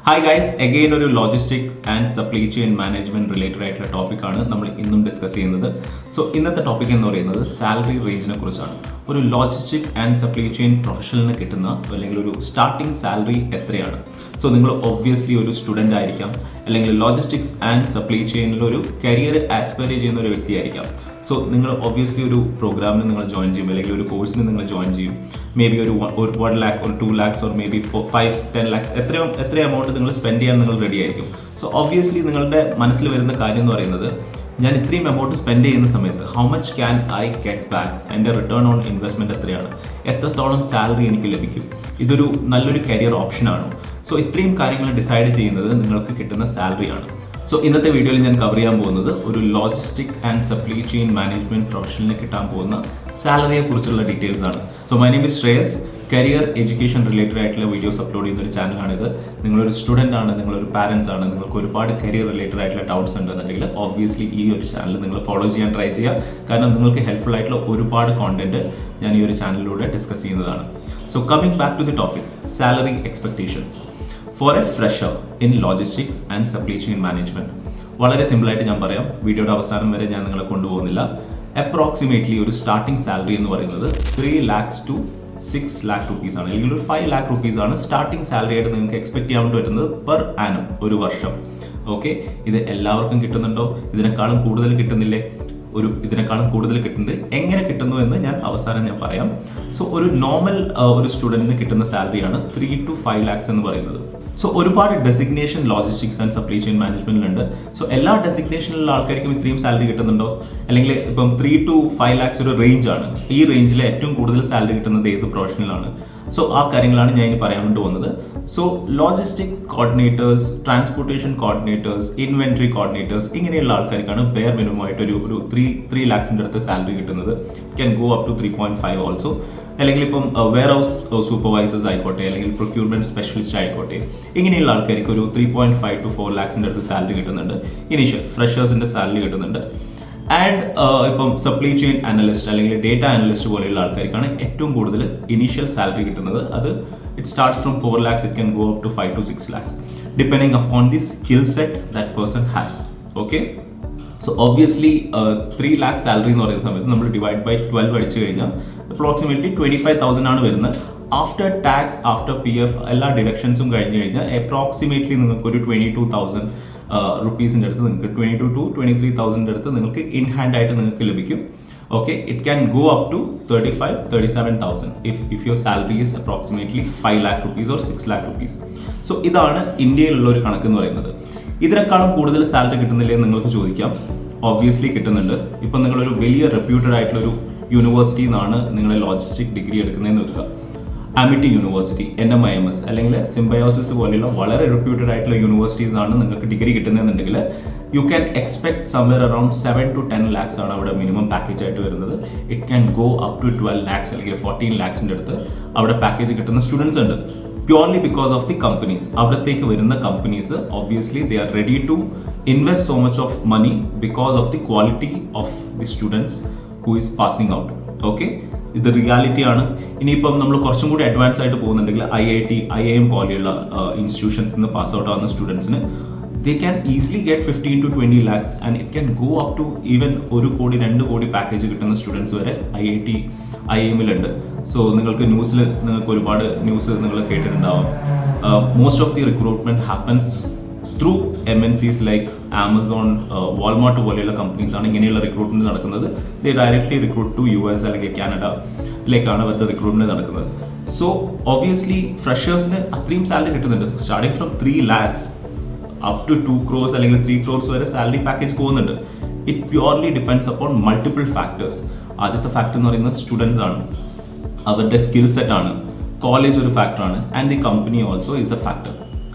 Hi guys, again ഒരു logistic and supply chain management related ആയിട്ടുള്ള ടോപ്പിക്കാണ് നമ്മൾ ഇന്നും ഡിസ്കസ് ചെയ്യുന്നത്. സോ ഇന്നത്തെ ടോപ്പിക് എന്ന് പറയുന്നത് സാലറി റേഞ്ചിനെ കുറിച്ചാണ്. ഒരു ലോജിസ്റ്റിക് ആൻഡ് സപ്ലൈ ചെയിൻ പ്രൊഫഷണലിന് കിട്ടുന്ന അല്ലെങ്കിൽ ഒരു സ്റ്റാർട്ടിംഗ് സാലറി എത്രയാണ്? സോ നിങ്ങൾ ഒബ്വിയസ്ലി ഒരു സ്റ്റുഡൻ്റ് ആയിരിക്കാം, അല്ലെങ്കിൽ ലോജിസ്റ്റിക്സ് ആൻഡ് സപ്ലൈ ചെയിനിൽ ഒരു കരിയർ ആസ്പയർ ചെയ്യുന്ന ഒരു വ്യക്തിയായിരിക്കാം. സോ നിങ്ങൾ ഒബ്വിയസ്ലി ഒരു പ്രോഗ്രാമിന് നിങ്ങൾ ജോയിൻ ചെയ്യും, അല്ലെങ്കിൽ ഒരു കോഴ്സിന് നിങ്ങൾ ജോയിൻ ചെയ്യും. മേ ബി ഒരു 1 lakh or 2 lakhs or maybe 5-10 lakhs എത്ര എമൗണ്ട് നിങ്ങൾ സ്പെൻഡ് ചെയ്യാൻ നിങ്ങൾ റെഡി ആയിരിക്കും. സോ ഒബ്വിയസ്ലി നിങ്ങളുടെ മനസ്സിൽ വരുന്ന കാര്യം എന്ന് പറയുന്നത്, ഞാൻ ഇത്രയും എമൗണ്ട് സ്പെൻഡ് ചെയ്യുന്ന സമയത്ത് how much can I get back? എൻ്റെ റിട്ടേൺ ഓൺ ഇൻവെസ്റ്റ്മെൻറ്റ് എത്രയാണ്? എത്രത്തോളം സാലറി എനിക്ക് ലഭിക്കും? ഇതൊരു നല്ലൊരു കരിയർ ഓപ്ഷനാണോ? സോ ഇത്രയും കാര്യങ്ങൾ ഡിസൈഡ് ചെയ്യുന്നത് നിങ്ങൾക്ക് കിട്ടുന്ന സാലറിയാണ്. സോ ഇന്നത്തെ വീഡിയോയിൽ ഞാൻ കവർ ചെയ്യാൻ പോകുന്നത് ഒരു logistic and supply chain management പ്രൊഫഷണലിന് കിട്ടാൻ പോകുന്ന സാലറിയെ കുറിച്ചുള്ള ഡീറ്റെയിൽസ് ആണ്. So my name is Shreyas. Career education related ആയിട്ടുള്ള വീഡിയോസ് അപ്ലോഡ് ചെയ്യുന്ന ഒരു ചാനലാണിത്. നിങ്ങളൊരു സ്റ്റുഡൻ്റ് ആണ്, നിങ്ങളൊരു പാരൻസ് ആണ്, നിങ്ങൾക്ക് ഒരുപാട് കരിയർ റിലേറ്റഡ് ആയിട്ടുള്ള ഡൗട്ട്സ് ഉണ്ടെന്നുണ്ടെങ്കിൽ ഒബ്വിയസ്ലി ഈ ഒരു ചാനൽ നിങ്ങൾ ഫോളോ ചെയ്യാൻ ട്രൈ ചെയ്യുക. കാരണം നിങ്ങൾക്ക് ഹെൽപ്ഫുൾ ആയിട്ടുള്ള ഒരുപാട് കോണ്ടന്റ് ഞാൻ ഈ ഒരു ചാനലിലൂടെ ഡിസ്കസ് ചെയ്യുന്നതാണ്. So coming back to the topic, salary expectations for a fresher in logistics and supply chain management. വളരെ സിമ്പിളായിട്ട് ഞാൻ പറയാം, വീഡിയോയുടെ അവസാനം വരെ ഞാൻ നിങ്ങളെ കൊണ്ടുപോകുന്നില്ല. അപ്രോക്സിമേറ്റ്ലി ഒരു സ്റ്റാർട്ടിംഗ് സാലറി എന്ന് പറയുന്നത് 3 lakhs to 6 lakh rupees ആണ്, അല്ലെങ്കിൽ ഒരു 5 lakh rupees ആണ് സ്റ്റാർട്ടിംഗ് സാലറി ആയിട്ട് നിങ്ങൾക്ക് എക്സ്പെക്ട് ചെയ്യാൻ വേണ്ടി പറ്റുന്നത് പെർ ആനം, ഒരു വർഷം. ഓക്കെ, ഇത് എല്ലാവർക്കും കിട്ടുന്നുണ്ടോ? ഇതിനേക്കാളും കൂടുതൽ കിട്ടുന്നില്ലേ? ഇതിനേക്കാളും കൂടുതൽ കിട്ടുന്നുണ്ട്. എങ്ങനെ കിട്ടുന്നു എന്ന് ഞാൻ അവസാനം പറയാം. സോ ഒരു നോർമൽ ഒരു സ്റ്റുഡൻറ്റിന് കിട്ടുന്ന സാലറിയാണ് 3 to 5 lakhs എന്ന് പറയുന്നത്. സോ ഒരുപാട് designation logistics and supply chain മാനേജ്മെന്റിലുണ്ട്. സോ എല്ലാ ഡെസിഗ്നേഷനിലുള്ള ആൾക്കാർക്കും ഇത്രയും സാലറി കിട്ടുന്നുണ്ടോ? അല്ലെങ്കിൽ ഇപ്പം 3 to 5 lakhs ഒരു റേഞ്ച് ആണ്. ഈ റേഞ്ചിൽ ഏറ്റവും കൂടുതൽ സാലറി കിട്ടുന്നത് ഏത് പ്രൊഫഷനിലാണ്? സോ ആ കാര്യങ്ങളാണ് ഞാൻ ഇനി പറയാൻ വേണ്ടി പോകുന്നത്. So logistic coordinators, transportation coordinators, inventory coordinators, ഇങ്ങനെയുള്ള ആൾക്കാർക്കാണ് ബെയർ മിനിമം ആയിട്ട് ഒരു 3 lakhs അടുത്ത് സാലറി കിട്ടുന്നത്. Can go up to 3.5 also. അല്ലെങ്കിൽ ഇപ്പം വെയർ ഹൗസ് സൂപ്പർവൈസേഴ്സ് ആയിക്കോട്ടെ, അല്ലെങ്കിൽ പ്രൊക്യൂർമെന്റ് സ്പെഷ്യലിസ്റ്റ് ആയിക്കോട്ടെ, ഇങ്ങനെയുള്ള ആൾക്കാർക്ക് ഒരു 3.5 to 4 lakhs അടുത്ത് സാലറി കിട്ടുന്നുണ്ട്. ഇനീഷ്യൽ ഫ്രഷേഴ്സിന്റെ സാലറി കിട്ടുന്നുണ്ട്. ആൻഡ് ഇപ്പം സപ്ലൈ ചെയിൻ അനലിസ്റ്റ് അല്ലെങ്കിൽ ഡേറ്റ അനലിസ്റ്റ് പോലെയുള്ള ആൾക്കാർക്കാണ് ഏറ്റവും കൂടുതൽ ഇനീഷ്യൽ സാലറി കിട്ടുന്നത്. അത് it start from 4 lakhs, it can go up to 5 to 6 lakhs depending upon the skill set that person has. Okay, so obviously 3 lakh salary എന്ന് പറയുന്ന സമയത്ത് നമ്മൾ ഡിവൈഡ് ബൈ 12 അടിച്ചു കഴിഞ്ഞാൽ അപ്രോക്സിമേറ്റ്ലി 25,000 ആണ് വരുന്നത്. ആഫ്റ്റർ ടാക്സ്, ആഫ്റ്റർ PF എല്ലാ ഡിഡക്ഷൻസും കഴിഞ്ഞ് കഴിഞ്ഞാൽ അപ്രോക്സിമേറ്റ്ലി നിങ്ങൾക്ക് ഒരു 22,000 റുപ്പീസിൻ്റെ അടുത്ത് നിങ്ങൾക്ക് 22 to 23,000 അടുത്ത് നിങ്ങൾക്ക് ഇൻ ഹാൻഡ് ആയിട്ട് നിങ്ങൾക്ക് ലഭിക്കും. Okay, it can go up to 35,000-37,000 if your salary is approximately 5 lakh rupees or 6 lakh rupees. So ഇതാണ് ഇന്ത്യയിലുള്ള ഒരു കണക്ക് എന്ന് പറയുന്നത്. ഇതിനേക്കാളും കൂടുതൽ സാലറി കിട്ടുന്നില്ലേ എന്ന് നിങ്ങൾക്ക് ചോദിക്കാം. ഒബ്വിയസ്ലി കിട്ടുന്നുണ്ട്. ഇപ്പം നിങ്ങളൊരു വലിയ റെപ്യൂട്ടഡ് ആയിട്ടുള്ള ഒരു യൂണിവേഴ്സിറ്റിയിൽ നിന്നാണ് നിങ്ങളെ ലോജിസ്റ്റിക് ഡിഗ്രി എടുക്കുന്നതെന്ന് വെക്കുക. അമിറ്റി യൂണിവേഴ്സിറ്റി, NMIMS അല്ലെങ്കിൽ സിംബയോസിസ് പോലെയുള്ള വളരെ റെപ്യൂട്ടഡ് ആയിട്ടുള്ള യൂണിവേഴ്സിറ്റീസ് ആണ് നിങ്ങൾക്ക് ഡിഗ്രി കിട്ടുന്നതെന്നുണ്ടെങ്കിൽ you can expect somewhere around 7 to 10 lakhs ആണ് അവിടെ മിനിമം പാക്കേജ് ആയിട്ട് വരുന്നത്. It can go up to 12 lakhs അല്ലെങ്കിൽ 14 lakhs അടുത്ത് അവിടെ പാക്കേജ് കിട്ടുന്ന സ്റ്റുഡൻസ് ഉണ്ട്. Purely because of the companies. അവിടത്തേക്ക് വരുന്ന companies obviously they are ready to invest so much of money because of the quality of the students who is passing out. Okay, ഇത് റിയാലിറ്റിയാണ്. ഇനിയിപ്പം നമ്മൾ കുറച്ചും കൂടി അഡ്വാൻസ് ആയിട്ട് പോകുന്നുണ്ടെങ്കിൽ IIT, IIM പോലെയുള്ള ഇൻസ്റ്റിറ്റ്യൂഷൻസിൽ നിന്ന് പാസ് ഔട്ട് ആവുന്ന സ്റ്റുഡൻസിന് they can easily get 15 to 20 lakhs and it can go up to even 1 crore 2 crore package കിട്ടുന്ന സ്റ്റുഡൻസ് വരെ IIT, IIM-ലുണ്ട്. സോ നിങ്ങൾക്ക് ന്യൂസിൽ നിങ്ങൾക്ക് ഒരുപാട് ന്യൂസ് നിങ്ങൾ കേട്ടിട്ടുണ്ടാവും. Most of the recruitment happens through MNCs like Amazon, Walmart പോലെയുള്ള കമ്പനീസ് ആണ് ഇങ്ങനെയുള്ള റിക്രൂട്ട്മെന്റ് നടക്കുന്നത്. ദേ ഡയറക്ട്ലി റിക്രൂട്ട് ടു US അല്ലെങ്കിൽ കാനഡയിലേക്കാണ് അവരുടെ റിക്രൂട്ട്മെന്റ് നടക്കുന്നത്. സോ ഒബ്വിയസ്ലി ഫ്രഷേഴ്സിന് അത്രയും സാലറി കിട്ടുന്നുണ്ട്. Starting from 3 lakhs up to 2 crores അല്ലെങ്കിൽ 3 crores വരെ സാലറി പാക്കേജ് പോകുന്നുണ്ട്. It purely depends upon multiple factors. ആദ്യത്തെ ഫാക്ടർ എന്ന് പറയുന്നത് സ്റ്റുഡൻസ് ആണ്, അവരുടെ സ്കിൽ സെറ്റ് ആണ്, കോളേജ് ഒരു ഫാക്ടറാണ്, and the company also is a factor.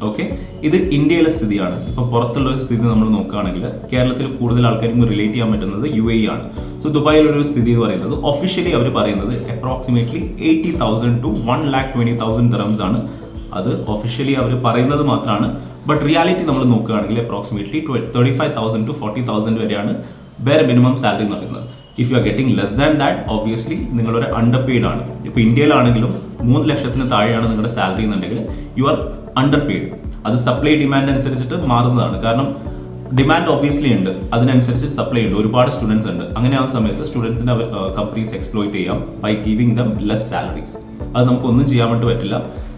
Okay, ഇത് ഇന്ത്യയിലെ സ്ഥിതിയാണ്. ഇപ്പം പുറത്തുള്ള ഒരു സ്ഥിതി നമ്മൾ നോക്കുകയാണെങ്കിൽ കേരളത്തിൽ കൂടുതൽ ആൾക്കാർക്ക് റിലേറ്റ് ചെയ്യാൻ പറ്റുന്നത് UAE ആണ്. സോ ദുബായിലൊരു സ്ഥിതി എന്ന് പറയുന്നത് ഒഫീഷ്യലി അവർ പറയുന്നത് അപ്രോക്സിമേറ്റ്ലി 80,000 to 1,20,000 dirhams ആണ്. അത് ഒഫീഷ്യലി അവർ പറയുന്നത് മാത്രമാണ്. ബട്ട് റിയാലിറ്റി നമ്മൾ നോക്കുകയാണെങ്കിൽ അപ്രോക്സിമേറ്റ്ലി 35,000 to 40,000 വരെയാണ് ബെയർ മിനിമം സാലറി എന്ന് പറയുന്നത്. If you are getting less than that obviously നിങ്ങളൊരു അണ്ടർ പെയ്ഡ് ആണ്. ഇപ്പോൾ ഇന്ത്യയിലാണെങ്കിലും 3 ലക്ഷത്തിന് താഴെയാണ് നിങ്ങളുടെ സാലറി എന്നുണ്ടെങ്കിൽ യു ആർ അണ്ടർ പെയ്ഡ്. അത് സപ്ലൈ ഡിമാൻഡ് അനുസരിച്ചിട്ട് മാറുന്നതാണ്. കാരണം ഡിമാൻഡ് ഒബ്വിയസ്ലി ഉണ്ട്, അതിനനുസരിച്ച് സപ്ലൈ ഉണ്ട്, ഒരുപാട് സ്റ്റുഡൻസ് ഉണ്ട്. അങ്ങനെയാവുന്ന സമയത്ത് സ്റ്റുഡൻസിന്റെ കമ്പനീസ് എക്സ്പ്ലോയിറ്റ് ചെയ്യാം by giving them less salaries. അത് നമുക്കൊന്നും ചെയ്യാൻ വേണ്ടി പറ്റില്ല.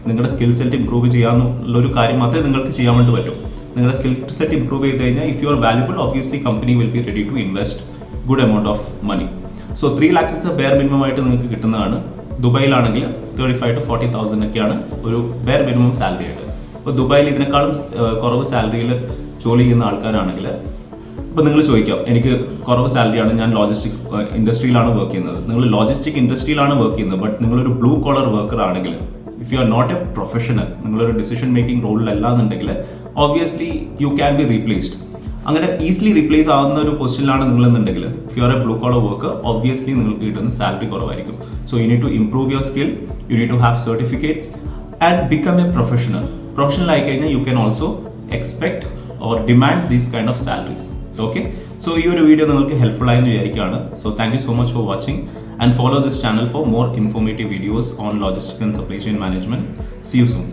നിങ്ങളുടെ സ്കിൽ സെറ്റ് ഇംപ്രൂവ് ചെയ്യാന്നുള്ളൊരു കാര്യം മാത്രമേ നിങ്ങൾക്ക് ചെയ്യാൻ വേണ്ടി പറ്റൂ. നിങ്ങളുടെ സ്കിൽ സെറ്റ് ഇംപ്രൂവ് ചെയ്ത് കഴിഞ്ഞാൽ if you are valuable, obviously company will be ready to invest good amount of money. So 3 lakhs is the bare minimum ആയിട്ട് നിങ്ങൾക്ക് കിട്ടുന്നതാണ്. ദുബായിലാണെങ്കിൽ 35,000 to 40,000 ഒക്കെയാണ് ഒരു ബെയർ മിനിമം സാലറി ആയിട്ട്. അപ്പോൾ ദുബായിൽ ഇതിനേക്കാളും കുറവ് സാലറിയിൽ ജോലി ചെയ്യുന്ന ആൾക്കാരാണെങ്കിൽ ഇപ്പോൾ നിങ്ങൾ ചോദിക്കാം, എനിക്ക് കുറവ് സാലറിയാണ്, ഞാൻ ലോജിസ്റ്റിക് ഇൻഡസ്ട്രിയിലാണ് വർക്ക് ചെയ്യുന്നത്. നിങ്ങൾ ലോജിസ്റ്റിക് ഇൻഡസ്ട്രിയിലാണ് വർക്ക് ചെയ്യുന്നത്, ബട്ട് നിങ്ങളൊരു ബ്ലൂ കോളർ വർക്കർ ആണെങ്കിൽ, if you are not a professional, നിങ്ങളൊരു ഡിസിഷൻ മേക്കിംഗ് റോളിലല്ല എന്നുണ്ടെങ്കിൽ obviously you can be replaced. അങ്ങനെ ഈസിലി റീപ്ലേസ് ആവുന്ന ഒരു പൊസിഷനിലാണ് നിങ്ങളെന്നുണ്ടെങ്കിൽ, if you are a blue collar worker, obviously നിങ്ങൾക്ക് കിട്ടുന്ന സാലറി കുറവായിരിക്കും. So you need to improve your skill, you need to have certificates and become a professional. Professional ആയി കഴിഞ്ഞാൽ യു can also expect or demand these kind of salaries. Okay, so ഈ ഒരു video നിങ്ങൾക്ക് helpful ആയെന്ന് വിചാരിക്കുകയാണ്. So thank you so much for watching and follow this channel for more informative videos on logistics and supply chain management. See you soon.